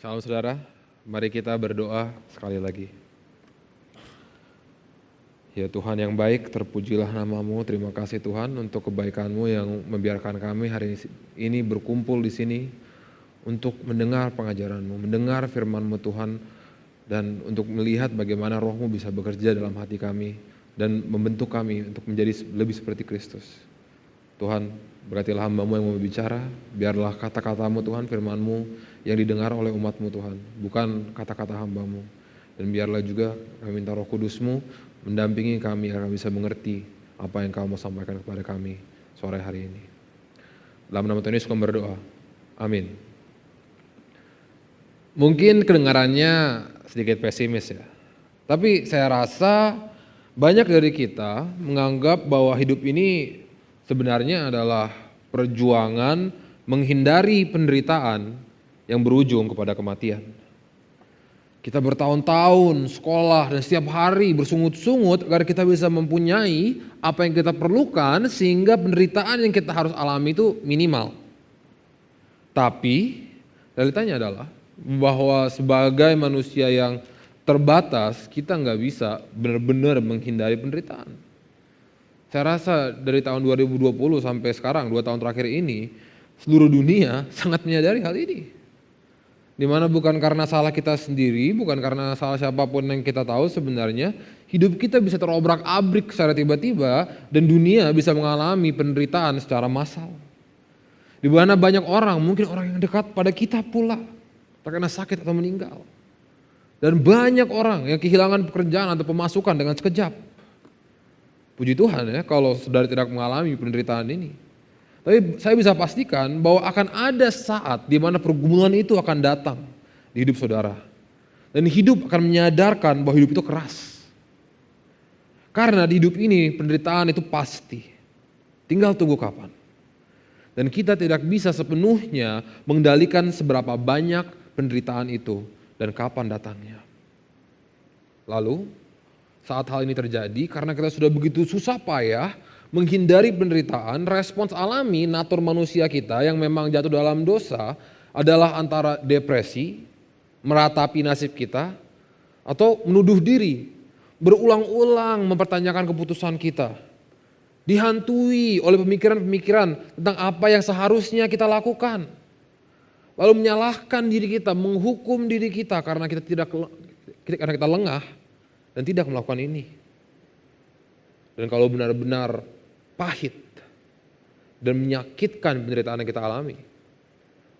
Shalom saudara, mari kita berdoa sekali lagi. Ya Tuhan yang baik, terpujilah namamu, terima kasih Tuhan untuk kebaikan-Mu yang membiarkan kami hari ini berkumpul di sini untuk mendengar pengajaran-Mu, mendengar firman-Mu Tuhan, dan untuk melihat bagaimana Roh-Mu bisa bekerja dalam hati kami dan membentuk kami untuk menjadi lebih seperti Kristus. Tuhan, berkatilah hamba-Mu yang mau bicara, biarlah kata-kata-Mu Tuhan, firman-Mu yang didengar oleh umat-Mu Tuhan, bukan kata-kata hamba-Mu. Dan biarlah juga kami minta Roh Kudus-Mu mendampingi kami agar kami bisa mengerti apa yang Kau mau sampaikan kepada kami sore hari ini. Dalam nama Tuhan Yesus kami berdoa. Amin. Mungkin kedengarannya sedikit pesimis ya, tapi saya rasa banyak dari kita menganggap bahwa hidup ini sebenarnya adalah perjuangan menghindari penderitaan yang berujung kepada kematian. Kita bertahun-tahun sekolah dan setiap hari bersungut-sungut agar kita bisa mempunyai apa yang kita perlukan sehingga penderitaan yang kita harus alami itu minimal. Tapi realitanya adalah bahwa sebagai manusia yang terbatas kita nggak bisa benar-benar menghindari penderitaan. Saya rasa dari tahun 2020 sampai sekarang 2 tahun terakhir ini seluruh dunia sangat menyadari hal ini. Dimana bukan karena salah kita sendiri, bukan karena salah siapapun yang kita tahu sebenarnya, hidup kita bisa terobrak-abrik secara tiba-tiba dan dunia bisa mengalami penderitaan secara massal. Di mana banyak orang, mungkin orang yang dekat pada kita pula, terkena sakit atau meninggal. Dan banyak orang yang kehilangan pekerjaan atau pemasukan dengan sekejap. Puji Tuhan ya kalau saudara tidak mengalami penderitaan ini. Tapi saya bisa pastikan bahwa akan ada saat di mana pergumulan itu akan datang di hidup saudara. Dan hidup akan menyadarkan bahwa hidup itu keras. Karena di hidup ini penderitaan itu pasti. Tinggal tunggu kapan. Dan kita tidak bisa sepenuhnya mengendalikan seberapa banyak penderitaan itu dan kapan datangnya. Lalu saat hal ini terjadi karena kita sudah begitu susah payah menghindari penderitaan, respons alami natur manusia kita yang memang jatuh dalam dosa adalah antara depresi, meratapi nasib kita, atau menuduh diri, berulang-ulang mempertanyakan keputusan kita, dihantui oleh pemikiran-pemikiran tentang apa yang seharusnya kita lakukan, lalu menyalahkan diri kita, menghukum diri kita karena kita lengah dan tidak melakukan ini. Dan kalau benar-benar pahit dan menyakitkan penderitaan yang kita alami,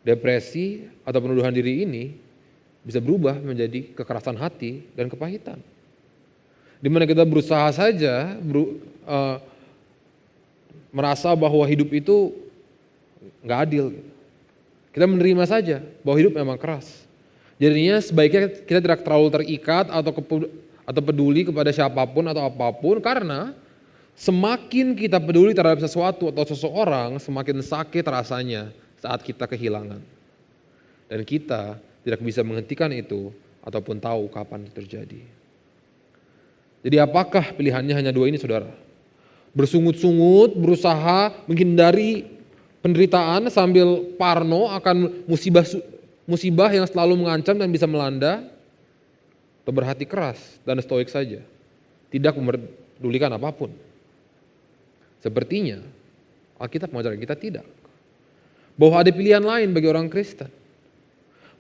depresi atau penuduhan diri ini bisa berubah menjadi kekerasan hati dan kepahitan. Di mana kita berusaha saja merasa bahwa hidup itu nggak adil. Kita menerima saja bahwa hidup memang keras. Jadinya sebaiknya kita tidak terlalu terikat atau peduli kepada siapapun atau apapun, karena semakin kita peduli terhadap sesuatu atau seseorang, semakin sakit rasanya saat kita kehilangan. Dan kita tidak bisa menghentikan itu ataupun tahu kapan itu terjadi. Jadi apakah pilihannya hanya dua ini saudara? Bersungut-sungut, berusaha menghindari penderitaan sambil parno akan musibah yang selalu mengancam dan bisa melanda, atau berhati keras dan stoik saja, tidak memperdulikan apapun. Sepertinya Alkitab mengajarkan kita tidak. Bahwa ada pilihan lain bagi orang Kristen.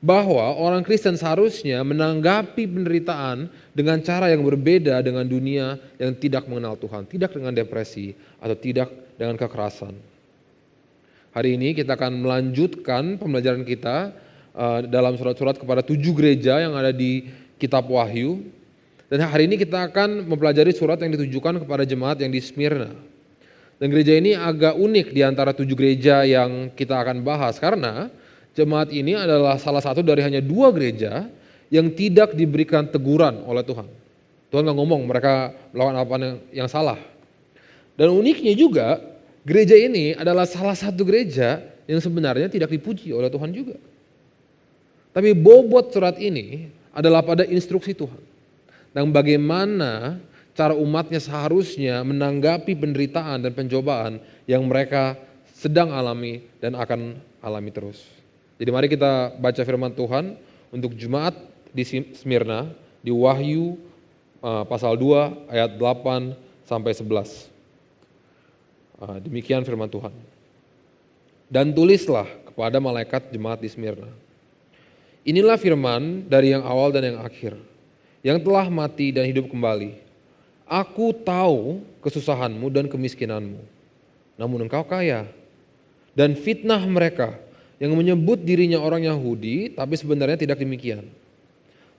Bahwa orang Kristen seharusnya menanggapi penderitaan dengan cara yang berbeda dengan dunia yang tidak mengenal Tuhan. Tidak dengan depresi atau tidak dengan kekerasan. Hari ini kita akan melanjutkan pembelajaran kita dalam surat-surat kepada 7 gereja yang ada di Kitab Wahyu. Dan hari ini kita akan mempelajari surat yang ditujukan kepada jemaat yang di Smyrna. Dan gereja ini agak unik di antara 7 gereja yang kita akan bahas, karena jemaat ini adalah salah satu dari hanya 2 gereja yang tidak diberikan teguran oleh Tuhan. Tuhan nggak ngomong mereka melakukan apa yang salah. Dan uniknya juga gereja ini adalah salah satu gereja yang sebenarnya tidak dipuji oleh Tuhan juga. Tapi bobot surat ini adalah pada instruksi Tuhan. Dan bagaimana cara umatnya seharusnya menanggapi penderitaan dan pencobaan yang mereka sedang alami dan akan alami terus. Jadi mari kita baca firman Tuhan, untuk jemaat di Smyrna di Wahyu pasal 2 ayat 8 sampai 11. Demikian firman Tuhan. Dan tulislah kepada malaikat jemaat di Smyrna. Inilah firman dari yang awal dan yang akhir, yang telah mati dan hidup kembali. Aku tahu kesusahanmu dan kemiskinanmu, namun engkau kaya. Dan fitnah mereka yang menyebut dirinya orang Yahudi, tapi sebenarnya tidak demikian.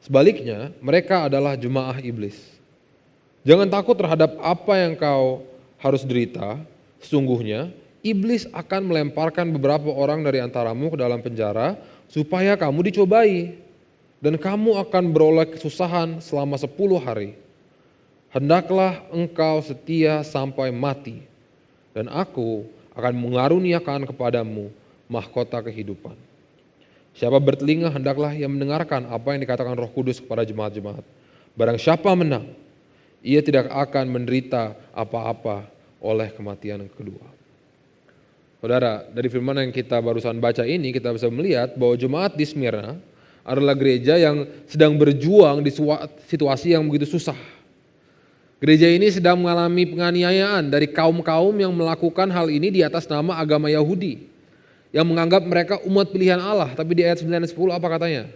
Sebaliknya, mereka adalah jemaah iblis. Jangan takut terhadap apa yang kau harus derita. Sesungguhnya, iblis akan melemparkan beberapa orang dari antaramu ke dalam penjara, supaya kamu dicobai. Dan kamu akan beroleh kesusahan selama 10 hari. Hendaklah engkau setia sampai mati, dan aku akan mengaruniakan kepadamu mahkota kehidupan. Siapa bertelinga hendaklah ia mendengarkan apa yang dikatakan Roh Kudus kepada jemaat-jemaat. Barang siapa menang, ia tidak akan menderita apa-apa oleh kematian yang kedua. Saudara, dari firman yang kita barusan baca ini, kita bisa melihat bahwa jemaat di Smyrna adalah gereja yang sedang berjuang di situasi yang begitu susah. Gereja ini sedang mengalami penganiayaan dari kaum-kaum yang melakukan hal ini di atas nama agama Yahudi, yang menganggap mereka umat pilihan Allah. Tapi di ayat 9 dan 10 apa katanya?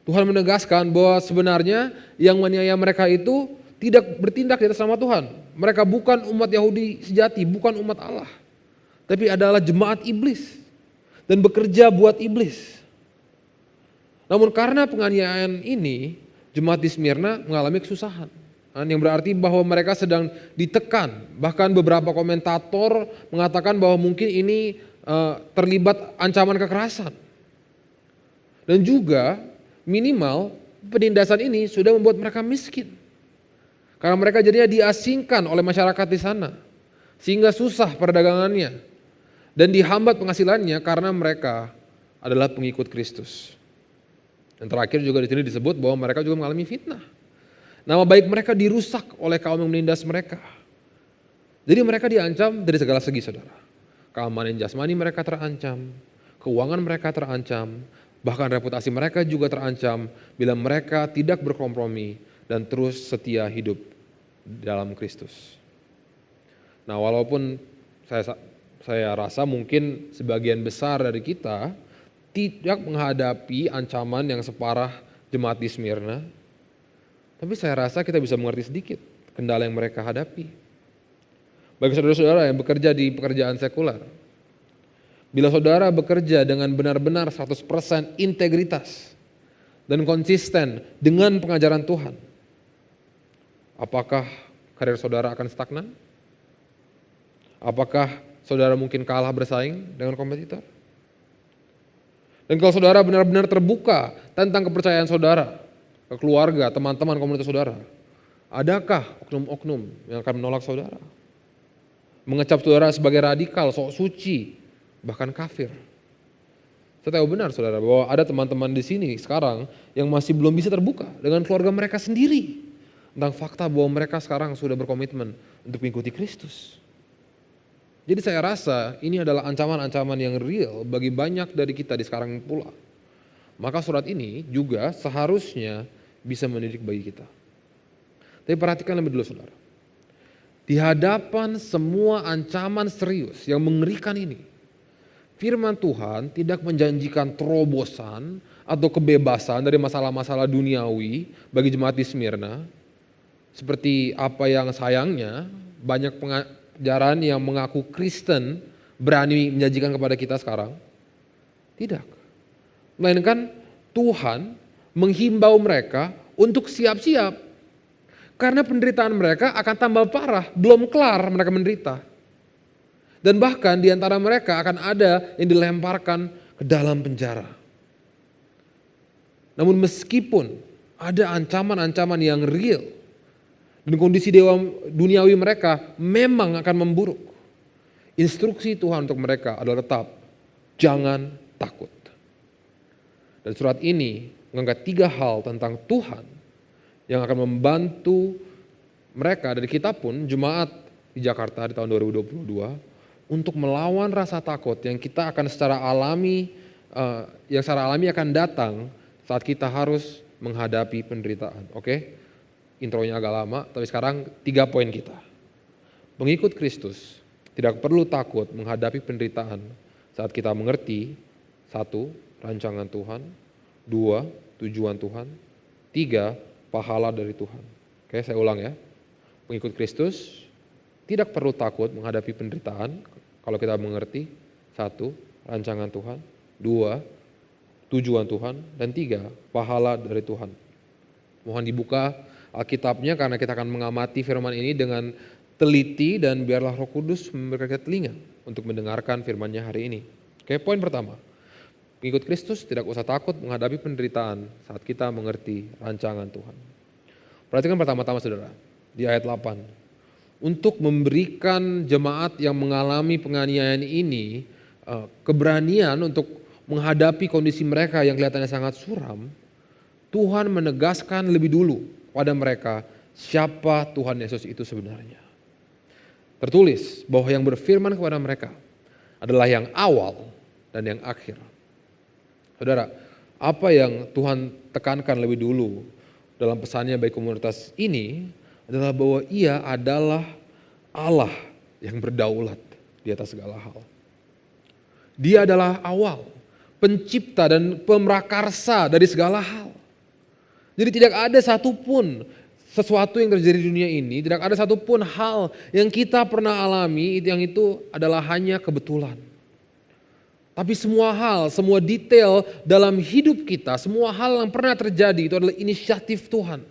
Tuhan menegaskan bahwa sebenarnya yang menganiaya mereka itu tidak bertindak di atas nama Tuhan. Mereka bukan umat Yahudi sejati, bukan umat Allah, tapi adalah jemaat iblis dan bekerja buat iblis. Namun karena penganiayaan ini, jemaat di Smyrna mengalami kesusahan, yang berarti bahwa mereka sedang ditekan. Bahkan beberapa komentator mengatakan bahwa mungkin ini terlibat ancaman kekerasan. Dan juga minimal penindasan ini sudah membuat mereka miskin. Karena mereka jadinya diasingkan oleh masyarakat di sana, sehingga susah perdagangannya dan dihambat penghasilannya karena mereka adalah pengikut Kristus. Dan terakhir juga di sini disebut bahwa mereka juga mengalami fitnah. Nama baik mereka dirusak oleh kaum yang menindas mereka. Jadi mereka diancam dari segala segi, saudara. Keamanan jasmani mereka terancam, keuangan mereka terancam, bahkan reputasi mereka juga terancam bila mereka tidak berkompromi dan terus setia hidup dalam Kristus. Nah, walaupun saya rasa mungkin sebagian besar dari kita tidak menghadapi ancaman yang separah jemaat di Smyrna, tapi saya rasa kita bisa mengerti sedikit kendala yang mereka hadapi. Bagi saudara-saudara yang bekerja di pekerjaan sekuler, bila saudara bekerja dengan benar-benar 100% integritas dan konsisten dengan pengajaran Tuhan, apakah karir saudara akan stagnan? Apakah saudara mungkin kalah bersaing dengan kompetitor? Dan kalau saudara benar-benar terbuka tentang kepercayaan saudara, ke keluarga, teman-teman, komunitas saudara, adakah oknum-oknum yang akan menolak saudara? Mengecap saudara sebagai radikal, sok suci, bahkan kafir. Saya tahu benar saudara bahwa ada teman-teman di sini sekarang yang masih belum bisa terbuka dengan keluarga mereka sendiri tentang fakta bahwa mereka sekarang sudah berkomitmen untuk mengikuti Kristus. Jadi saya rasa ini adalah ancaman-ancaman yang real bagi banyak dari kita di sekarang pula. Maka surat ini juga seharusnya bisa mendidik bagi kita. Tapi perhatikan lebih dulu saudara. Di hadapan semua ancaman serius yang mengerikan ini, firman Tuhan tidak menjanjikan terobosan atau kebebasan dari masalah-masalah duniawi bagi jemaat di Smyrna. Seperti apa yang sayangnya banyak pengajaran yang mengaku Kristen berani menjanjikan kepada kita sekarang. Tidak. Melainkan Tuhan menghimbau mereka untuk siap-siap. Karena penderitaan mereka akan tambah parah, belum kelar mereka menderita. Dan bahkan di antara mereka akan ada yang dilemparkan ke dalam penjara. Namun meskipun ada ancaman-ancaman yang real, dan kondisi duniawi mereka memang akan memburuk, instruksi Tuhan untuk mereka adalah tetap, jangan takut. Dan surat ini mengangkat 3 hal tentang Tuhan yang akan membantu mereka, dari kita pun jemaat di Jakarta di tahun 2022 untuk melawan rasa takut yang kita akan secara alami akan datang saat kita harus menghadapi penderitaan. Oke, intronya agak lama, tapi sekarang 3 poin kita. Pengikut Kristus tidak perlu takut menghadapi penderitaan saat kita mengerti 1. Rancangan Tuhan, 2. Tujuan Tuhan, 3. Pahala dari Tuhan. Oke, saya ulang ya. Pengikut Kristus tidak perlu takut menghadapi penderitaan kalau kita mengerti 1. Rancangan Tuhan, 2. Tujuan Tuhan, dan 3. Pahala dari Tuhan. Mohon dibuka Alkitabnya karena kita akan mengamati firman ini dengan teliti dan biarlah Roh Kudus memberikan kita telinga untuk mendengarkan firman-Nya hari ini. Oke, poin pertama. Pengikut Kristus tidak usah takut menghadapi penderitaan saat kita mengerti rancangan Tuhan. Perhatikan pertama-tama saudara, di ayat 8. Untuk memberikan jemaat yang mengalami penganiayaan ini keberanian untuk menghadapi kondisi mereka yang kelihatannya sangat suram, Tuhan menegaskan lebih dulu pada mereka siapa Tuhan Yesus itu sebenarnya. Tertulis bahwa yang berfirman kepada mereka adalah yang awal dan yang akhir. Saudara, apa yang Tuhan tekankan lebih dulu dalam pesannya bagi komunitas ini adalah bahwa Ia adalah Allah yang berdaulat di atas segala hal. Dia adalah awal, pencipta dan pemrakarsa dari segala hal. Jadi tidak ada satupun sesuatu yang terjadi di dunia ini, tidak ada satupun hal yang kita pernah alami yang itu adalah hanya kebetulan. Tapi semua hal, semua detail dalam hidup kita, semua hal yang pernah terjadi itu adalah inisiatif Tuhan.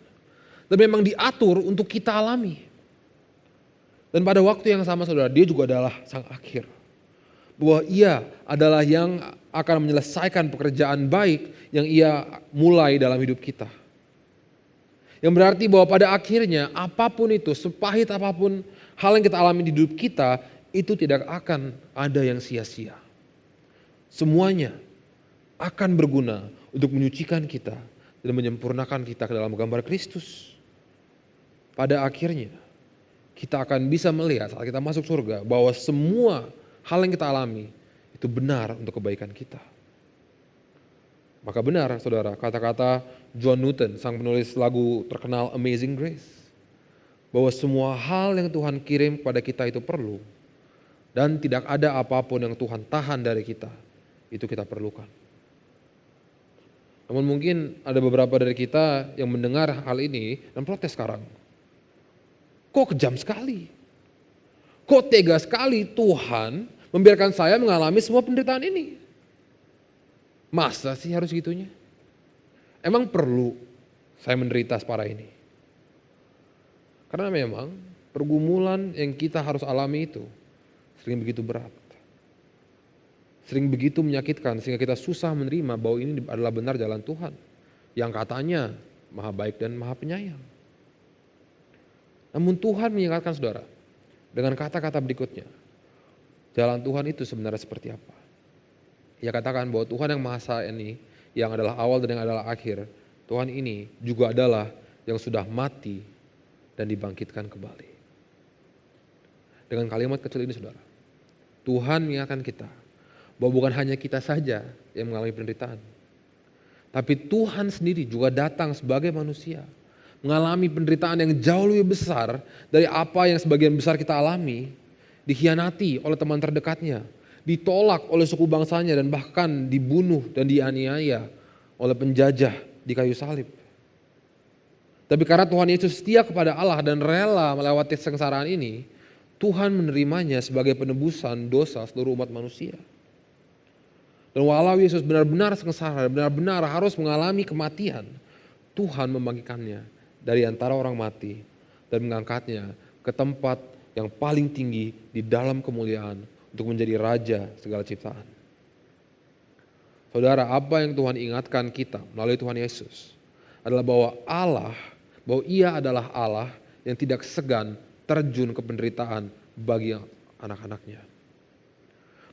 Dan memang diatur untuk kita alami. Dan pada waktu yang sama saudara, Dia juga adalah sang akhir. Bahwa Ia adalah yang akan menyelesaikan pekerjaan baik yang Ia mulai dalam hidup kita. Yang berarti bahwa pada akhirnya apapun itu, sepahit apapun hal yang kita alami di hidup kita, itu tidak akan ada yang sia-sia. Semuanya akan berguna untuk menyucikan kita dan menyempurnakan kita ke dalam gambar Kristus. Pada akhirnya kita akan bisa melihat saat kita masuk surga bahwa semua hal yang kita alami itu benar untuk kebaikan kita. Maka benar saudara kata-kata John Newton, sang penulis lagu terkenal Amazing Grace, bahwa semua hal yang Tuhan kirim kepada kita itu perlu, dan tidak ada apapun yang Tuhan tahan dari kita, itu kita perlukan. Namun mungkin ada beberapa dari kita yang mendengar hal ini dan protes sekarang. Kok kejam sekali? Kok tega sekali Tuhan membiarkan saya mengalami semua penderitaan ini? Masa sih harus gitunya? Emang perlu saya menderita separah ini? Karena memang pergumulan yang kita harus alami itu sering begitu berat. Sering begitu menyakitkan sehingga kita susah menerima bahwa ini adalah benar jalan Tuhan. Yang katanya maha baik dan maha penyayang. Namun Tuhan mengingatkan saudara dengan kata-kata berikutnya. Jalan Tuhan itu sebenarnya seperti apa? Ia katakan bahwa Tuhan yang Maha Esa ini, yang adalah awal dan yang adalah akhir, Tuhan ini juga adalah yang sudah mati dan dibangkitkan kembali. Dengan kalimat kecil ini saudara, Tuhan mengingatkan kita bahwa bukan hanya kita saja yang mengalami penderitaan, tapi Tuhan sendiri juga datang sebagai manusia, mengalami penderitaan yang jauh lebih besar dari apa yang sebagian besar kita alami, dikhianati oleh teman terdekatnya, ditolak oleh suku bangsanya dan bahkan dibunuh dan dianiaya oleh penjajah di kayu salib. Tapi karena Tuhan Yesus setia kepada Allah dan rela melewati kesengsaraan ini, Tuhan menerimanya sebagai penebusan dosa seluruh umat manusia. Dan walau Yesus benar-benar sengsara, benar-benar harus mengalami kematian, Tuhan membangkitkannya dari antara orang mati dan mengangkatnya ke tempat yang paling tinggi di dalam kemuliaan untuk menjadi raja segala ciptaan. Saudara, apa yang Tuhan ingatkan kita melalui Tuhan Yesus adalah bahwa Ia adalah Allah yang tidak segan terjun ke penderitaan bagi anak-anaknya.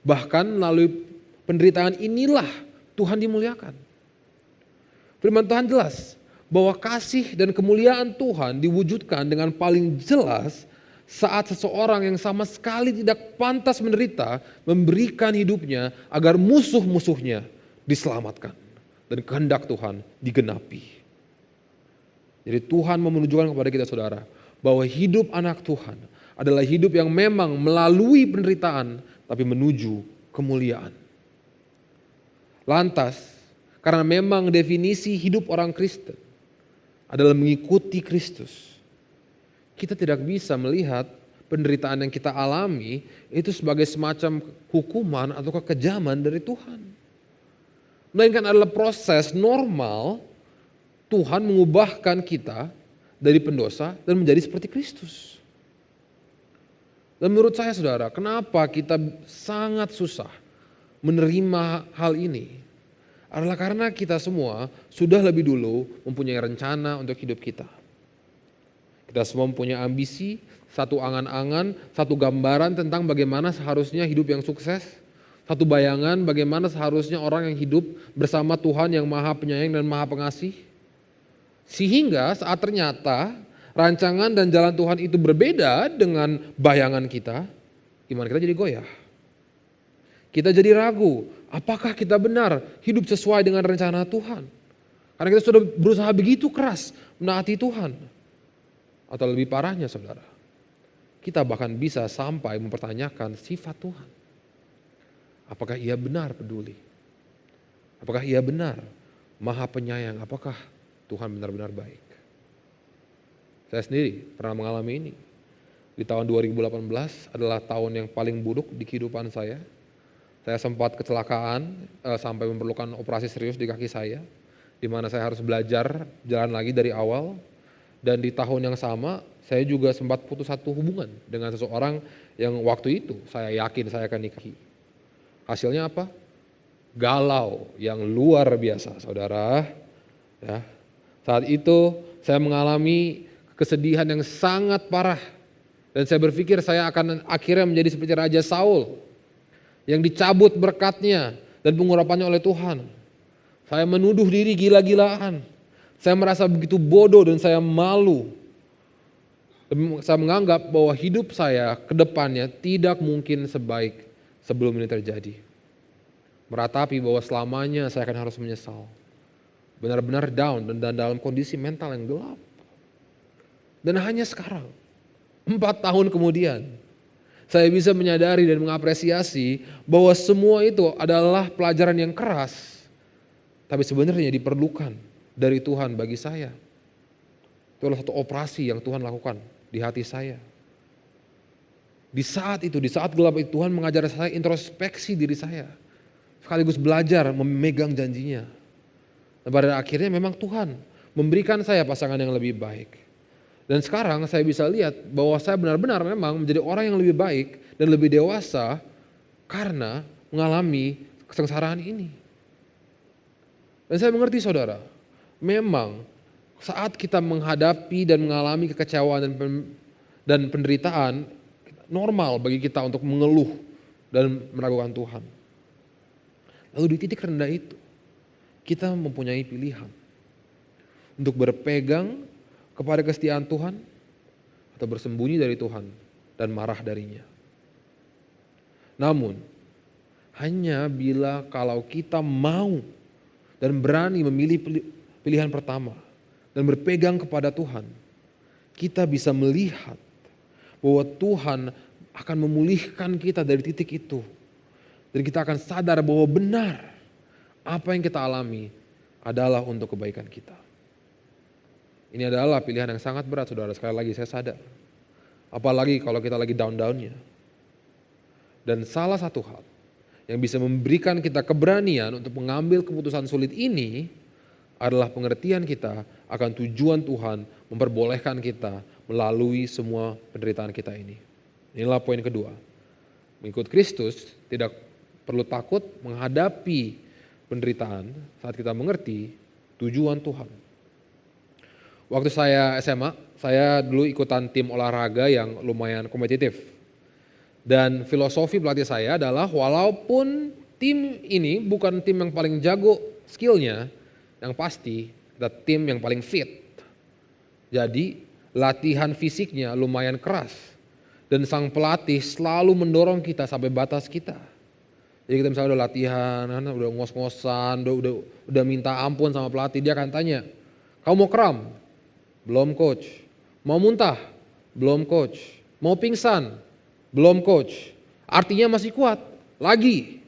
Bahkan melalui penderitaan inilah Tuhan dimuliakan. Firman Tuhan jelas bahwa kasih dan kemuliaan Tuhan diwujudkan dengan paling jelas saat seseorang yang sama sekali tidak pantas menderita memberikan hidupnya agar musuh-musuhnya diselamatkan. dan kehendak Tuhan digenapi. Jadi Tuhan mau menunjukkan kepada kita saudara, bahwa hidup anak Tuhan adalah hidup yang memang melalui penderitaan, tapi menuju kemuliaan. Lantas, karena memang definisi hidup orang Kristen adalah mengikuti Kristus, kita tidak bisa melihat penderitaan yang kita alami itu sebagai semacam hukuman atau kekejaman dari Tuhan. Melainkan adalah proses normal Tuhan mengubahkan kita dari pendosa dan menjadi seperti Kristus. Dan menurut saya saudara, kenapa kita sangat susah menerima hal ini? Adalah karena kita semua sudah lebih dulu mempunyai rencana untuk hidup kita. Kita semua mempunyai ambisi, satu angan-angan, satu gambaran tentang bagaimana seharusnya hidup yang sukses. Satu bayangan bagaimana seharusnya orang yang hidup bersama Tuhan yang Maha Penyayang dan Maha Pengasih. Sehingga saat ternyata rancangan dan jalan Tuhan itu berbeda dengan bayangan kita, gimana kita jadi goyah. Kita jadi ragu, apakah kita benar hidup sesuai dengan rencana Tuhan? Karena kita sudah berusaha begitu keras menaati Tuhan. Atau lebih parahnya saudara, kita bahkan bisa sampai mempertanyakan sifat Tuhan. Apakah ia benar peduli? Apakah ia benar Maha Penyayang? Apakah Tuhan benar-benar baik? Saya sendiri pernah mengalami ini. Di tahun 2018 adalah tahun yang paling buruk di kehidupan saya. Saya sempat kecelakaan sampai memerlukan operasi serius di kaki saya, di mana saya harus belajar jalan lagi dari awal. Dan di tahun yang sama saya juga sempat putus satu hubungan dengan seseorang yang waktu itu saya yakin saya akan nikahi. Hasilnya apa? Galau yang luar biasa saudara. Ya. Saat itu saya mengalami kesedihan yang sangat parah. Dan saya berpikir saya akan akhirnya menjadi seperti Raja Saul yang dicabut berkatnya dan pengurapannya oleh Tuhan. Saya menuduh diri gila-gilaan. Saya merasa begitu bodoh dan saya malu. Saya menganggap bahwa hidup saya ke depannya tidak mungkin sebaik sebelum ini terjadi. Meratapi bahwa selamanya saya akan harus menyesal. Benar-benar down dan dalam kondisi mental yang gelap. Dan hanya sekarang, 4 tahun kemudian, saya bisa menyadari dan mengapresiasi bahwa semua itu adalah pelajaran yang keras, tapi sebenarnya diperlukan dari Tuhan bagi saya. Itu adalah satu operasi yang Tuhan lakukan di hati saya. Di saat itu, di saat gelap itu Tuhan mengajar saya introspeksi diri saya. Sekaligus belajar memegang janjinya. Dan pada akhirnya memang Tuhan memberikan saya pasangan yang lebih baik. Dan sekarang saya bisa lihat bahwa saya benar-benar memang menjadi orang yang lebih baik dan lebih dewasa karena mengalami kesengsaraan ini. Dan saya mengerti saudara, memang saat kita menghadapi dan mengalami kekecewaan dan penderitaan, normal bagi kita untuk mengeluh dan meragukan Tuhan. Lalu di titik rendah itu, kita mempunyai pilihan untuk berpegang kepada kesetiaan Tuhan atau bersembunyi dari Tuhan dan marah darinya. Namun, hanya bila kalau kita mau dan berani memilih pilihan pertama dan berpegang kepada Tuhan, kita bisa melihat bahwa Tuhan akan memulihkan kita dari titik itu. Dan kita akan sadar bahwa benar apa yang kita alami adalah untuk kebaikan kita. Ini adalah pilihan yang sangat berat saudara, sekali lagi saya sadar. Apalagi kalau kita lagi down-downnya. Dan salah satu hal yang bisa memberikan kita keberanian untuk mengambil keputusan sulit ini adalah pengertian kita akan tujuan Tuhan memperbolehkan kita melalui semua penderitaan kita ini. Inilah poin kedua. Mengikut Kristus tidak perlu takut menghadapi penderitaan saat kita mengerti tujuan Tuhan. Waktu saya SMA, saya dulu ikutan tim olahraga yang lumayan kompetitif. Dan filosofi pelatih saya adalah walaupun tim ini bukan tim yang paling jago skillnya, yang pasti kita tim yang paling fit. Jadi latihan fisiknya lumayan keras. Dan sang pelatih selalu mendorong kita sampai batas kita. Jadi kita misalnya udah latihan, udah ngos-ngosan, udah minta ampun sama pelatih, dia akan tanya, kamu mau kram? Belum coach. Mau muntah? Belum coach. Mau pingsan? Belum coach. Artinya masih kuat, lagi.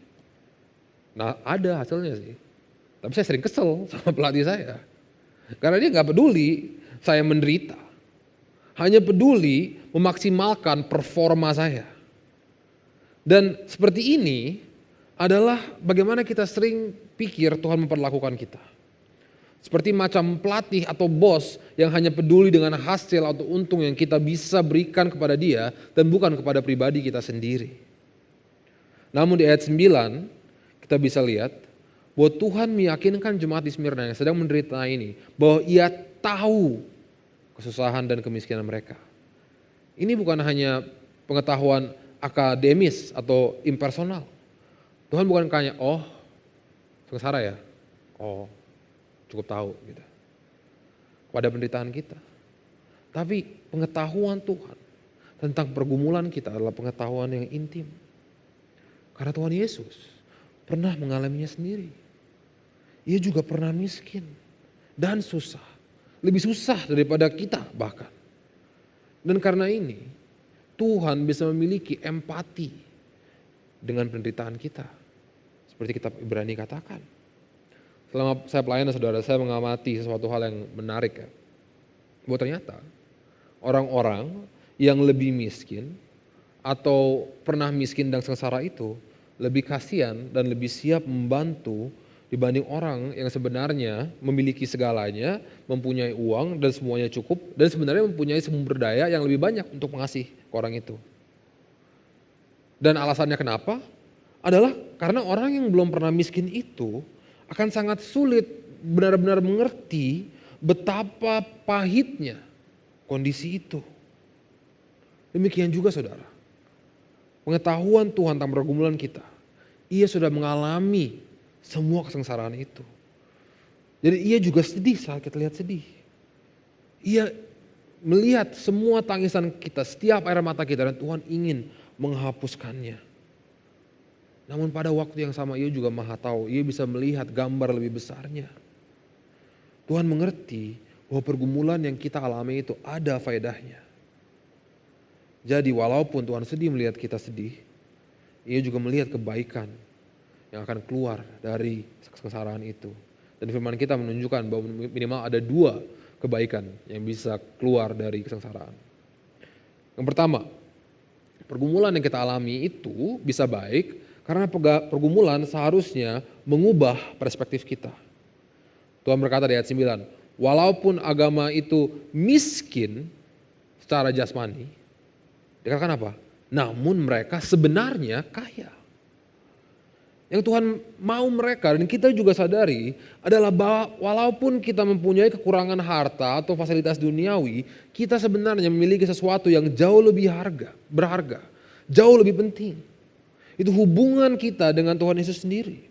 Nah ada hasilnya sih. Tapi saya sering kesel sama pelatih saya. Karena dia gak peduli saya menderita. Hanya peduli memaksimalkan performa saya. Dan seperti ini adalah bagaimana kita sering pikir Tuhan memperlakukan kita. Seperti macam pelatih atau bos yang hanya peduli dengan hasil atau untung yang kita bisa berikan kepada dia dan bukan kepada pribadi kita sendiri. Namun di ayat 9 kita bisa lihat bahwa Tuhan meyakinkan jemaat di Smyrna yang sedang menderita ini bahwa ia tahu kesusahan dan kemiskinan mereka. Ini bukan hanya pengetahuan akademis atau impersonal. Tuhan bukan kayak, oh sengsara ya, oh cukup tahu gitu. Pada penderitaan kita. Tapi pengetahuan Tuhan tentang pergumulan kita adalah pengetahuan yang intim. Karena Tuhan Yesus pernah mengalaminya sendiri. Ia juga pernah miskin dan susah. Lebih susah daripada kita bahkan. Dan karena ini Tuhan bisa memiliki empati dengan penderitaan kita. Seperti kitab Ibrani katakan. Selama saya pelayanan saudara, saya mengamati sesuatu hal yang menarik ya. Bahwa ternyata orang-orang yang lebih miskin atau pernah miskin dan sengsara itu lebih kasihan dan lebih siap membantu dibanding orang yang sebenarnya memiliki segalanya, mempunyai uang dan semuanya cukup dan sebenarnya mempunyai sumber daya yang lebih banyak untuk mengasihi orang itu. Dan alasannya kenapa? Adalah karena orang yang belum pernah miskin itu akan sangat sulit benar-benar mengerti betapa pahitnya kondisi itu. Demikian juga saudara, pengetahuan Tuhan tentang pergumulan kita, ia sudah mengalami semua kesengsaraan itu. Jadi ia juga sedih saat kita lihat sedih. Ia melihat semua tangisan kita, setiap air mata kita dan Tuhan ingin menghapuskannya. Namun pada waktu yang sama ia juga maha tahu, ia bisa melihat gambar lebih besarnya. Tuhan mengerti bahwa pergumulan yang kita alami itu ada faedahnya. Jadi walaupun Tuhan sedih melihat kita sedih, ia juga melihat kebaikan yang akan keluar dari kesengsaraan itu. Dan firman kita menunjukkan bahwa minimal ada 2 kebaikan yang bisa keluar dari kesengsaraan. Yang pertama, pergumulan yang kita alami itu bisa baik karena pergumulan seharusnya mengubah perspektif kita. Tuhan berkata di ayat 9, walaupun agama itu miskin secara jasmani, dikatakan apa? Namun mereka sebenarnya kaya. Yang Tuhan mau mereka dan kita juga sadari adalah bahwa walaupun kita mempunyai kekurangan harta atau fasilitas duniawi, kita sebenarnya memiliki sesuatu yang jauh lebih berharga, jauh lebih penting. Itu hubungan kita dengan Tuhan Yesus sendiri.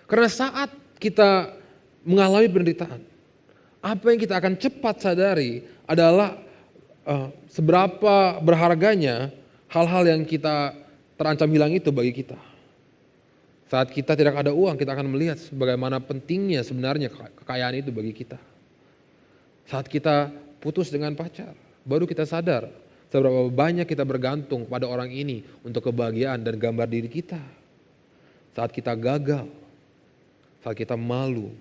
Karena saat kita mengalami penderitaan, apa yang kita akan cepat sadari adalah seberapa berharganya hal-hal yang kita terancam hilang itu bagi kita. Saat kita tidak ada uang, kita akan melihat bagaimana pentingnya sebenarnya kekayaan itu bagi kita. Saat kita putus dengan pacar, baru kita sadar seberapa banyak kita bergantung pada orang ini untuk kebahagiaan dan gambar diri kita. Saat kita gagal, saat kita malu,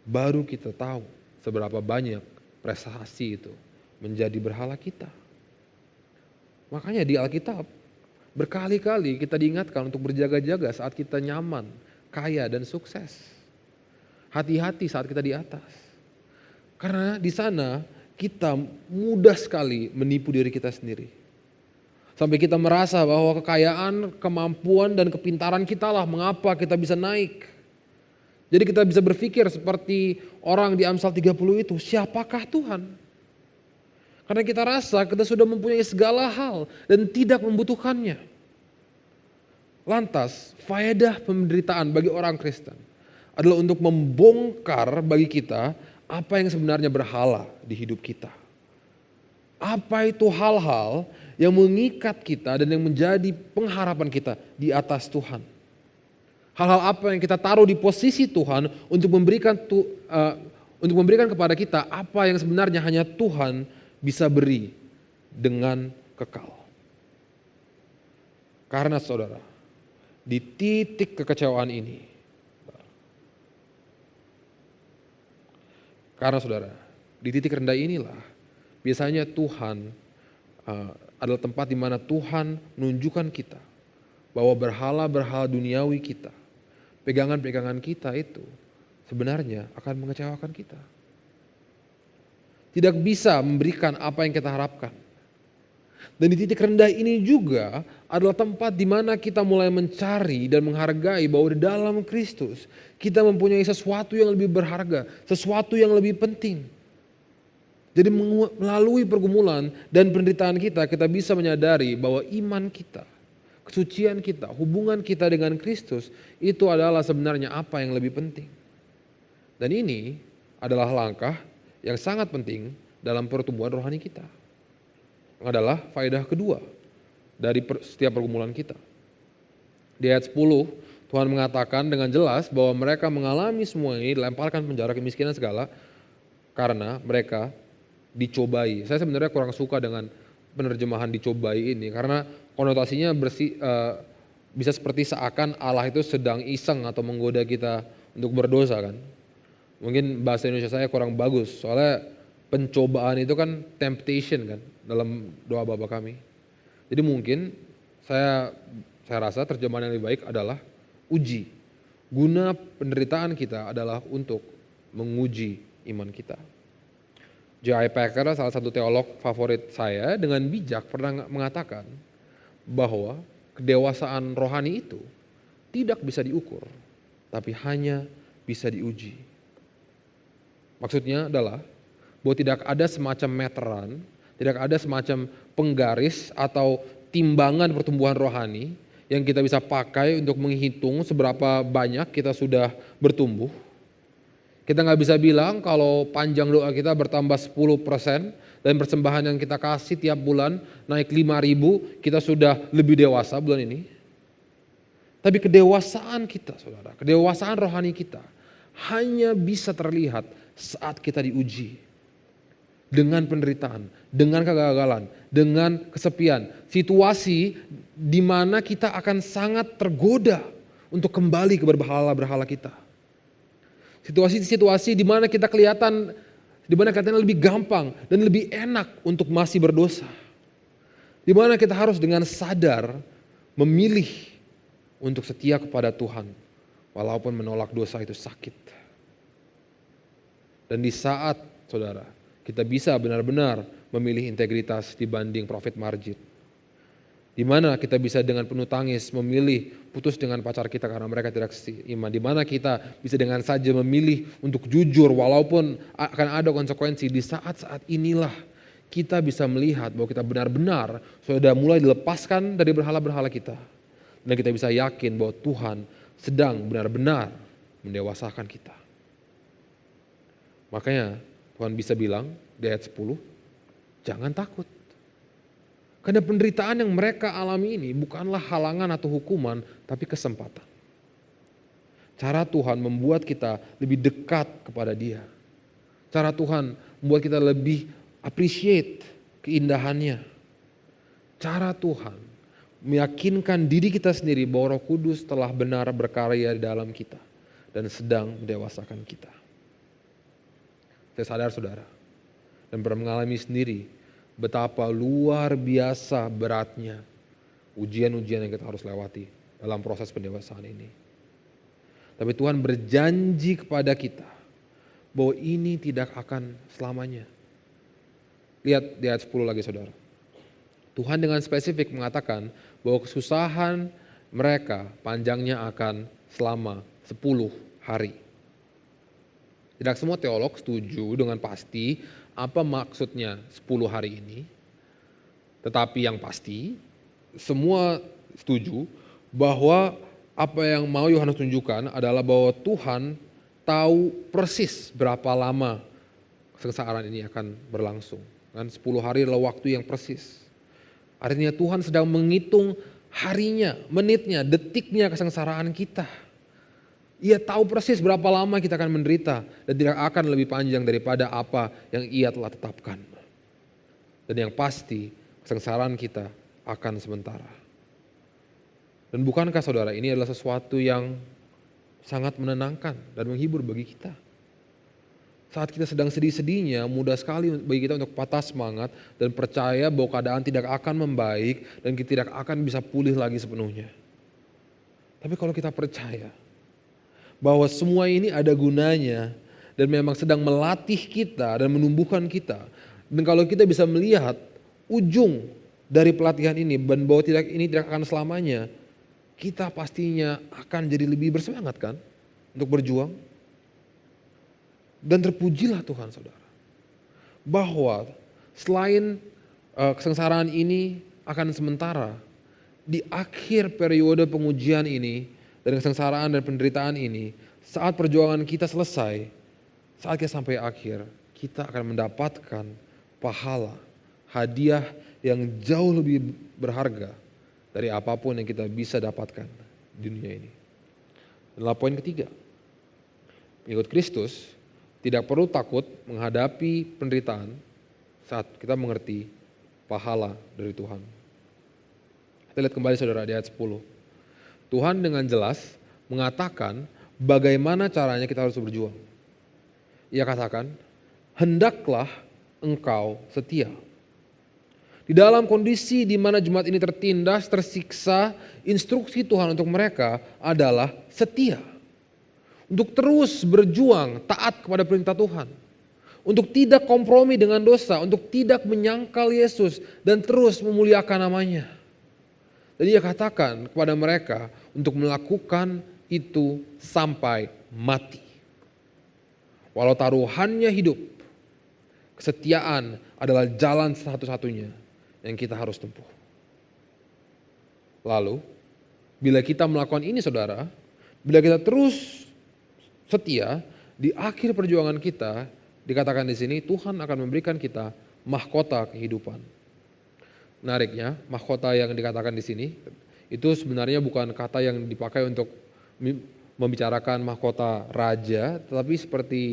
baru kita tahu seberapa banyak prestasi itu menjadi berhala kita. Makanya di Alkitab berkali-kali kita diingatkan untuk berjaga-jaga saat kita nyaman, kaya dan sukses. Hati-hati saat kita di atas. Karena di sana kita mudah sekali menipu diri kita sendiri. Sampai kita merasa bahwa kekayaan, kemampuan dan kepintaran kita lah mengapa kita bisa naik. Jadi kita bisa berpikir seperti orang di Amsal 30 itu, siapakah Tuhan? Karena kita rasa kita sudah mempunyai segala hal dan tidak membutuhkannya. Lantas, faedah penderitaan bagi orang Kristen adalah untuk membongkar bagi kita apa yang sebenarnya berhala di hidup kita. Apa itu hal-hal yang mengikat kita dan yang menjadi pengharapan kita di atas Tuhan. Hal-hal apa yang kita taruh di posisi Tuhan untuk memberikan kepada kita apa yang sebenarnya hanya Tuhan bisa beri dengan kekal. Karena saudara, di titik kekecewaan ini, karena saudara, di titik rendah inilah biasanya Tuhan adalah tempat di mana Tuhan menunjukkan kita bahwa berhala-berhala duniawi kita, pegangan-pegangan kita itu sebenarnya akan mengecewakan kita. Tidak bisa memberikan apa yang kita harapkan. Dan di titik rendah ini juga adalah tempat di mana kita mulai mencari dan menghargai bahwa di dalam Kristus kita mempunyai sesuatu yang lebih berharga, sesuatu yang lebih penting. Jadi melalui pergumulan dan penderitaan kita, kita bisa menyadari bahwa iman kita, kesucian kita, hubungan kita dengan Kristus itu adalah sebenarnya apa yang lebih penting. Dan ini adalah langkah yang sangat penting dalam pertumbuhan rohani kita. Adalah faedah kedua dari setiap pergumulan kita. Di ayat 10, Tuhan mengatakan dengan jelas bahwa mereka mengalami semua ini, dilemparkan penjara, kemiskinan segala, karena mereka dicobai. Saya sebenarnya kurang suka dengan penerjemahan dicobai ini, karena konotasinya bisa seperti seakan Allah itu sedang iseng atau menggoda kita untuk berdosa kan. Mungkin bahasa Indonesia saya kurang bagus, soalnya pencobaan itu kan temptation kan dalam doa Bapa kami. Jadi mungkin saya rasa terjemahan yang lebih baik adalah uji. Guna penderitaan kita adalah untuk menguji iman kita. J.I. Packer, salah satu teolog favorit saya, dengan bijak pernah mengatakan bahwa kedewasaan rohani itu tidak bisa diukur, tapi hanya bisa diuji. Maksudnya adalah bahwa tidak ada semacam meteran, tidak ada semacam penggaris atau timbangan pertumbuhan rohani yang kita bisa pakai untuk menghitung seberapa banyak kita sudah bertumbuh. Kita nggak bisa bilang kalau panjang doa kita bertambah 10% dan persembahan yang kita kasih tiap bulan naik 5.000, kita sudah lebih dewasa bulan ini. Tapi kedewasaan kita saudara, kedewasaan rohani kita hanya bisa terlihat saat kita diuji. Dengan penderitaan, dengan kegagalan, dengan kesepian. Situasi di mana kita akan sangat tergoda untuk kembali ke berhala-berhala kita. Situasi-situasi di mana kita kelihatan lebih gampang dan lebih enak untuk masih berdosa. Di mana kita harus dengan sadar memilih untuk setia kepada Tuhan walaupun menolak dosa itu sakit. Dan di saat saudara kita bisa benar-benar memilih integritas dibanding profit margin. Di mana kita bisa dengan penuh tangis memilih putus dengan pacar kita karena mereka tidak seiman. Di mana kita bisa dengan saja memilih untuk jujur walaupun akan ada konsekuensi. Di saat-saat inilah kita bisa melihat bahwa kita benar-benar sudah mulai dilepaskan dari berhala-berhala kita. Dan kita bisa yakin bahwa Tuhan sedang benar-benar mendewasakan kita. Makanya Tuhan bisa bilang di ayat 10, jangan takut. Karena penderitaan yang mereka alami ini bukanlah halangan atau hukuman, tapi kesempatan. Cara Tuhan membuat kita lebih dekat kepada Dia. Cara Tuhan membuat kita lebih appreciate keindahannya. Cara Tuhan meyakinkan diri kita sendiri bahwa Roh Kudus telah benar berkarya di dalam kita dan sedang mendewasakan kita. Saya sadar saudara, dan pernah mengalami sendiri betapa luar biasa beratnya ujian-ujian yang kita harus lewati dalam proses pendewasaan ini. Tapi Tuhan berjanji kepada kita bahwa ini tidak akan selamanya. Lihat di ayat 10 lagi saudara. Tuhan dengan spesifik mengatakan bahwa kesusahan mereka panjangnya akan selama 10 hari. Tidak semua teolog setuju dengan pasti apa maksudnya 10 hari ini. Tetapi yang pasti semua setuju bahwa apa yang mau Yohanes tunjukkan adalah bahwa Tuhan tahu persis berapa lama kesengsaraan ini akan berlangsung. Kan 10 hari adalah waktu yang persis. Artinya Tuhan sedang menghitung harinya, menitnya, detiknya kesengsaraan kita. Ia tahu persis berapa lama kita akan menderita dan tidak akan lebih panjang daripada apa yang ia telah tetapkan. Dan yang pasti kesengsaraan kita akan sementara. Dan bukankah saudara ini adalah sesuatu yang sangat menenangkan dan menghibur bagi kita. Saat kita sedang sedih-sedihnya, mudah sekali bagi kita untuk patah semangat dan percaya bahwa keadaan tidak akan membaik dan kita tidak akan bisa pulih lagi sepenuhnya. Tapi kalau kita percaya bahwa semua ini ada gunanya dan memang sedang melatih kita dan menumbuhkan kita. Dan kalau kita bisa melihat ujung dari pelatihan ini dan bahwa ini tidak akan selamanya, kita pastinya akan jadi lebih bersemangat kan untuk berjuang. Dan terpujilah Tuhan saudara, bahwa selain kesengsaraan ini akan sementara, di akhir periode pengujian ini dan kesengsaraan dan penderitaan ini, saat perjuangan kita selesai, saat kita sampai akhir, kita akan mendapatkan pahala, hadiah yang jauh lebih berharga dari apapun yang kita bisa dapatkan di dunia ini. Adalah poin ketiga, mengikut Kristus tidak perlu takut menghadapi penderitaan saat kita mengerti pahala dari Tuhan. Kita lihat kembali saudara di ayat 10. Tuhan dengan jelas mengatakan bagaimana caranya kita harus berjuang. Ia katakan, hendaklah engkau setia. Di dalam kondisi di mana jemaat ini tertindas, tersiksa, instruksi Tuhan untuk mereka adalah setia. Untuk terus berjuang taat kepada perintah Tuhan. Untuk tidak kompromi dengan dosa, untuk tidak menyangkal Yesus dan terus memuliakan namanya. Dan ia katakan kepada mereka untuk melakukan itu sampai mati. Walau taruhannya hidup, kesetiaan adalah jalan satu-satunya yang kita harus tempuh. Lalu, bila kita melakukan ini saudara, bila kita terus setia, di akhir perjuangan kita, dikatakan di sini Tuhan akan memberikan kita mahkota kehidupan. Menariknya, mahkota yang dikatakan di sini itu sebenarnya bukan kata yang dipakai untuk membicarakan mahkota raja, tetapi seperti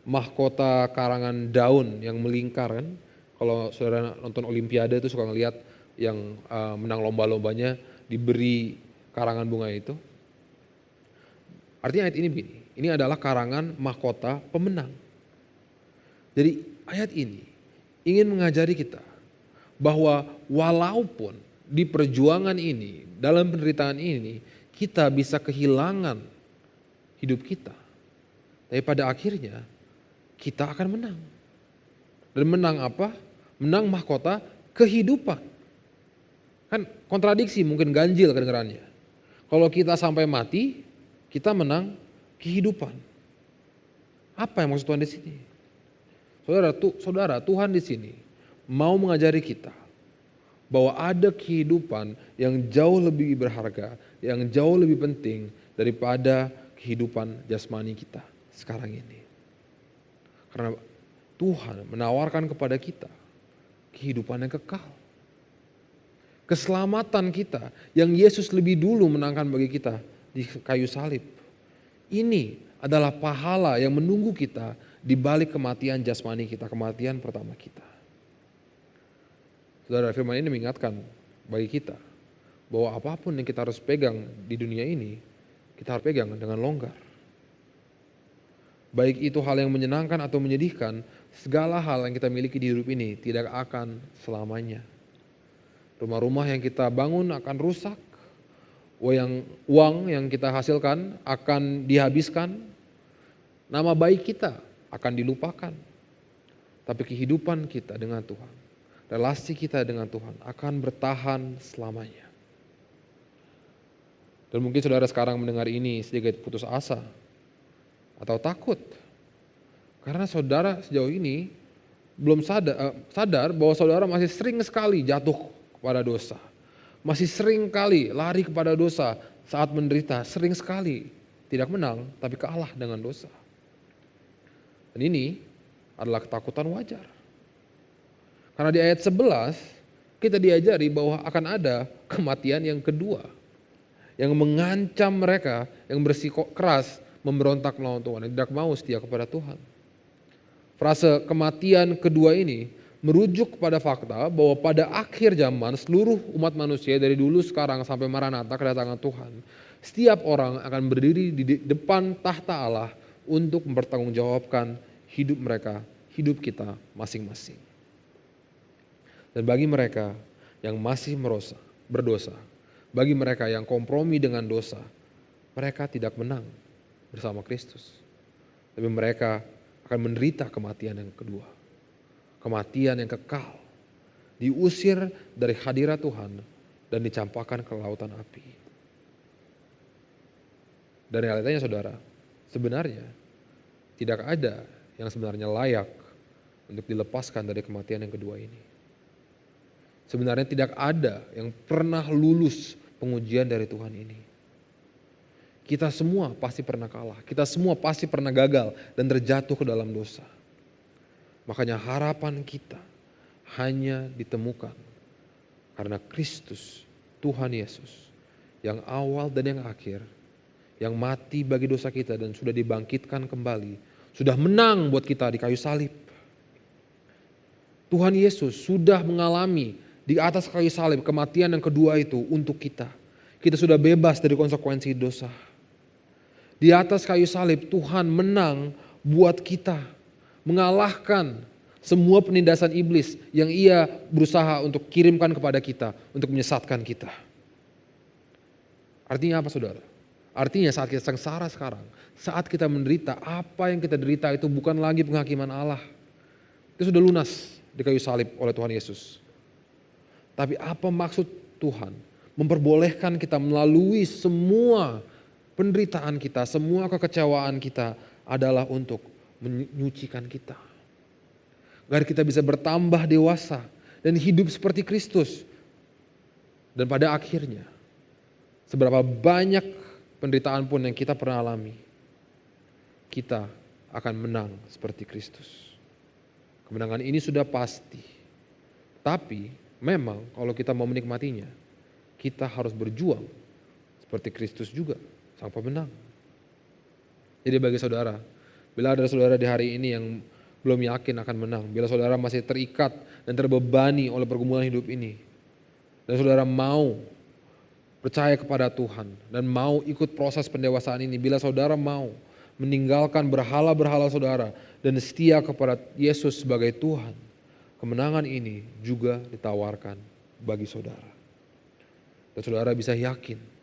mahkota karangan daun yang melingkar kan. Kalau saudara nonton Olimpiade itu suka ngelihat yang menang lomba-lombanya diberi karangan bunga itu. Artinya ayat ini begini, ini adalah karangan mahkota pemenang. Jadi ayat ini ingin mengajari kita bahwa walaupun di perjuangan ini, dalam penderitaan ini, kita bisa kehilangan hidup kita. Tapi pada akhirnya kita akan menang. Dan menang apa? Menang mahkota kehidupan. Kan kontradiksi, mungkin ganjil kedengarannya. Kalau kita sampai mati, kita menang kehidupan. Apa yang maksud Tuhan di sini? Saudara, Tuhan di sini mau mengajari kita bahwa ada kehidupan yang jauh lebih berharga, yang jauh lebih penting daripada kehidupan jasmani kita sekarang ini. Karena Tuhan menawarkan kepada kita kehidupan yang kekal. Keselamatan kita yang Yesus lebih dulu menangkan bagi kita di kayu salib. Ini adalah pahala yang menunggu kita di balik kematian jasmani kita, kematian pertama kita. Saudara, firman ini mengingatkan bagi kita bahwa apapun yang kita harus pegang di dunia ini, kita harus pegang dengan longgar. Baik itu hal yang menyenangkan atau menyedihkan, segala hal yang kita miliki di hidup ini tidak akan selamanya. Rumah-rumah yang kita bangun akan rusak, uang yang kita hasilkan akan dihabiskan, nama baik kita akan dilupakan. Tapi kehidupan kita dengan Tuhan, relasi kita dengan Tuhan akan bertahan selamanya. Dan mungkin saudara sekarang mendengar ini sedikit putus asa atau takut. Karena saudara sejauh ini belum sadar bahwa saudara masih sering sekali jatuh kepada dosa. Masih sering kali lari kepada dosa saat menderita. Sering sekali tidak menang tapi kalah dengan dosa. Dan ini adalah ketakutan wajar. Karena di ayat 11 kita diajari bahwa akan ada kematian yang kedua. Yang mengancam mereka yang bersikeras memberontak melawan Tuhan, yang tidak mau setia kepada Tuhan. Frase kematian kedua ini merujuk kepada fakta bahwa pada akhir zaman seluruh umat manusia dari dulu sekarang sampai Maranatha kedatangan Tuhan, setiap orang akan berdiri di depan tahta Allah untuk mempertanggungjawabkan hidup mereka, hidup kita masing-masing. Dan bagi mereka yang masih berdosa, bagi mereka yang kompromi dengan dosa, mereka tidak menang bersama Kristus. Tapi mereka akan menderita kematian yang kedua. Kematian yang kekal. Diusir dari hadirat Tuhan dan dicampakkan ke lautan api. Dan realitanya saudara, sebenarnya tidak ada yang sebenarnya layak untuk dilepaskan dari kematian yang kedua ini. Sebenarnya tidak ada yang pernah lulus pengujian dari Tuhan ini. Kita semua pasti pernah kalah, kita semua pasti pernah gagal dan terjatuh ke dalam dosa. Makanya harapan kita hanya ditemukan karena Kristus, Tuhan Yesus, yang awal dan yang akhir, yang mati bagi dosa kita dan sudah dibangkitkan kembali, sudah menang buat kita di kayu salib. Tuhan Yesus sudah mengalami di atas kayu salib kematian yang kedua itu untuk kita. Kita sudah bebas dari konsekuensi dosa. Di atas kayu salib Tuhan menang buat kita. Mengalahkan semua penindasan iblis yang ia berusaha untuk kirimkan kepada kita. Untuk menyesatkan kita. Artinya apa saudara? Artinya saat kita sengsara sekarang. Saat kita menderita, apa yang kita derita itu bukan lagi penghakiman Allah. Itu sudah lunas di kayu salib oleh Tuhan Yesus. Tapi apa maksud Tuhan? Memperbolehkan kita melalui semua penderitaan kita, semua kekecewaan kita adalah untuk menyucikan kita. Agar kita bisa bertambah dewasa dan hidup seperti Kristus. Dan pada akhirnya, seberapa banyak penderitaan pun yang kita pernah alami, kita akan menang seperti Kristus. Kemenangan ini sudah pasti. Tapi memang kalau kita mau menikmatinya, kita harus berjuang seperti Kristus juga. Sang pemenang. Jadi bagi saudara, bila ada saudara di hari ini yang belum yakin akan menang, bila saudara masih terikat dan terbebani oleh pergumulan hidup ini, dan saudara mau percaya kepada Tuhan dan mau ikut proses pendewasaan ini, bila saudara mau meninggalkan berhala-berhala saudara dan setia kepada Yesus sebagai Tuhan, kemenangan ini juga ditawarkan bagi saudara. Dan saudara bisa yakin,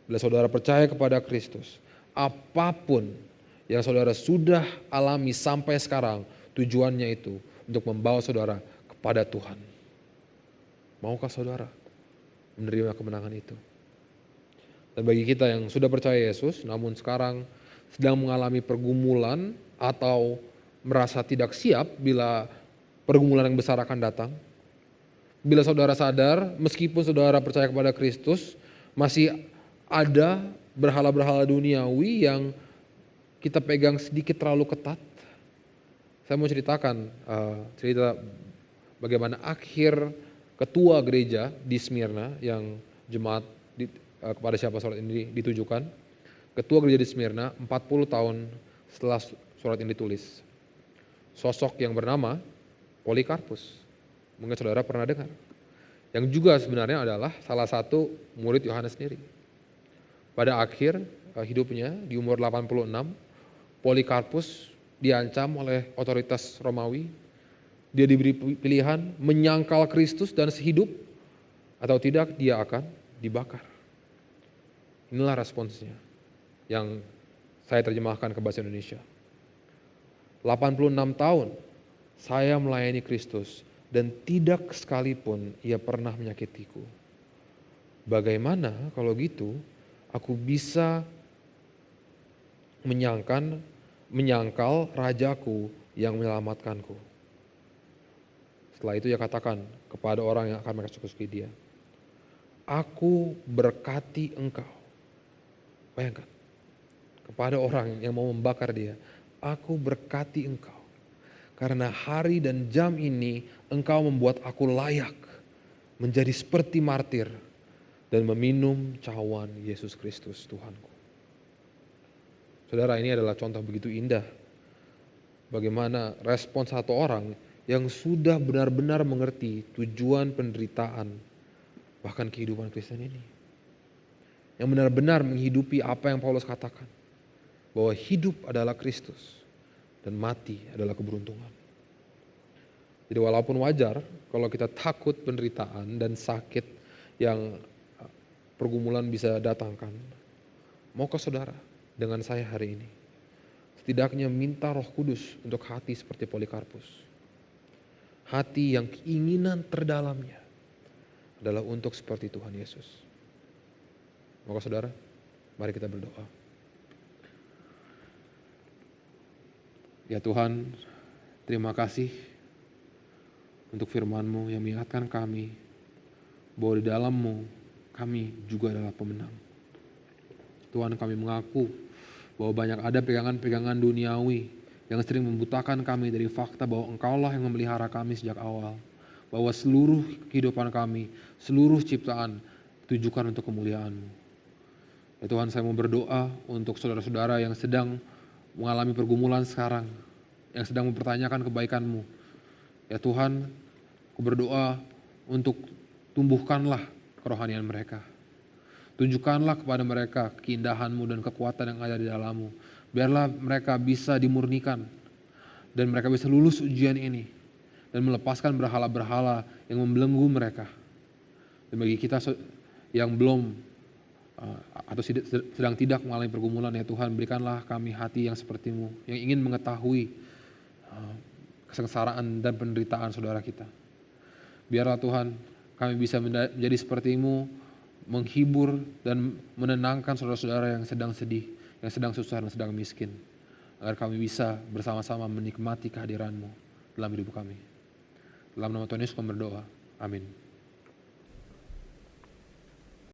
bila saudara percaya kepada Kristus, apapun yang saudara sudah alami sampai sekarang, tujuannya itu untuk membawa saudara kepada Tuhan. Maukah saudara menerima kemenangan itu? Dan bagi kita yang sudah percaya Yesus, namun sekarang sedang mengalami pergumulan atau merasa tidak siap bila pergumulan yang besar akan datang, bila saudara sadar, meskipun saudara percaya kepada Kristus, masih ada berhala-berhala duniawi yang kita pegang sedikit terlalu ketat. Saya mau ceritakan cerita bagaimana akhir ketua gereja di Smyrna yang jemaat kepada siapa surat ini ditujukan. Ketua gereja di Smyrna 40 tahun setelah surat ini ditulis. Sosok yang bernama Polikarpus. Mungkin saudara pernah dengar. Yang juga sebenarnya adalah salah satu murid Yohanes sendiri. Pada akhir hidupnya di umur 86, Polikarpus diancam oleh otoritas Romawi. Dia diberi pilihan menyangkal Kristus dan sehidup atau tidak dia akan dibakar. Inilah responsnya yang saya terjemahkan ke bahasa Indonesia. 86 tahun saya melayani Kristus dan tidak sekalipun ia pernah menyakitiku. Bagaimana kalau gitu aku bisa menyangkal rajaku yang menyelamatkanku. Setelah itu ia katakan kepada orang yang akan mengeksekusi dia, aku berkati engkau. Bayangkan, kepada orang yang mau membakar dia, aku berkati engkau. Karena hari dan jam ini engkau membuat aku layak menjadi seperti martir dan meminum cawan Yesus Kristus Tuhanku. Saudara, ini adalah contoh begitu indah bagaimana respon satu orang yang sudah benar-benar mengerti tujuan penderitaan bahkan kehidupan Kristen ini. Yang benar-benar menghidupi apa yang Paulus katakan, bahwa hidup adalah Kristus dan mati adalah keberuntungan. Jadi walaupun wajar kalau kita takut penderitaan dan sakit yang pergumulan bisa datangkan, mau ke saudara dengan saya hari ini, setidaknya minta Roh Kudus untuk hati seperti Polikarpus. Hati yang keinginan terdalamnya adalah untuk seperti Tuhan Yesus. Mau ke saudara? Mari kita berdoa. Ya Tuhan, terima kasih untuk firman-Mu yang mengingatkan kami bahwa di dalam-Mu kami juga adalah pemenang. Tuhan, kami mengaku bahwa banyak ada pegangan-pegangan duniawi yang sering membutakan kami dari fakta bahwa Engkaulah yang memelihara kami sejak awal. Bahwa seluruh kehidupan kami, seluruh ciptaan ditujukan untuk kemuliaan-Mu. Ya Tuhan, saya mau berdoa untuk saudara-saudara yang sedang mengalami pergumulan sekarang, yang sedang mempertanyakan kebaikan-Mu. Ya Tuhan, aku berdoa untuk tumbuhkanlah kerohanian mereka. Tunjukkanlah kepada mereka keindahan-Mu dan kekuatan yang ada di dalam-Mu. Biarlah mereka bisa dimurnikan dan mereka bisa lulus ujian ini dan melepaskan berhala-berhala yang membelenggu mereka. Dan bagi kita yang belum atau sedang tidak mengalami pergumulan, ya Tuhan, berikanlah kami hati yang seperti-Mu, yang ingin mengetahui kesengsaraan dan penderitaan saudara kita. Biarlah Tuhan kami bisa menjadi seperti-Mu, menghibur dan menenangkan saudara-saudara yang sedang sedih, yang sedang susah dan sedang miskin, agar kami bisa bersama-sama menikmati kehadiran-Mu dalam hidup kami. Dalam nama Tuhan Yesus kami berdoa. Amin.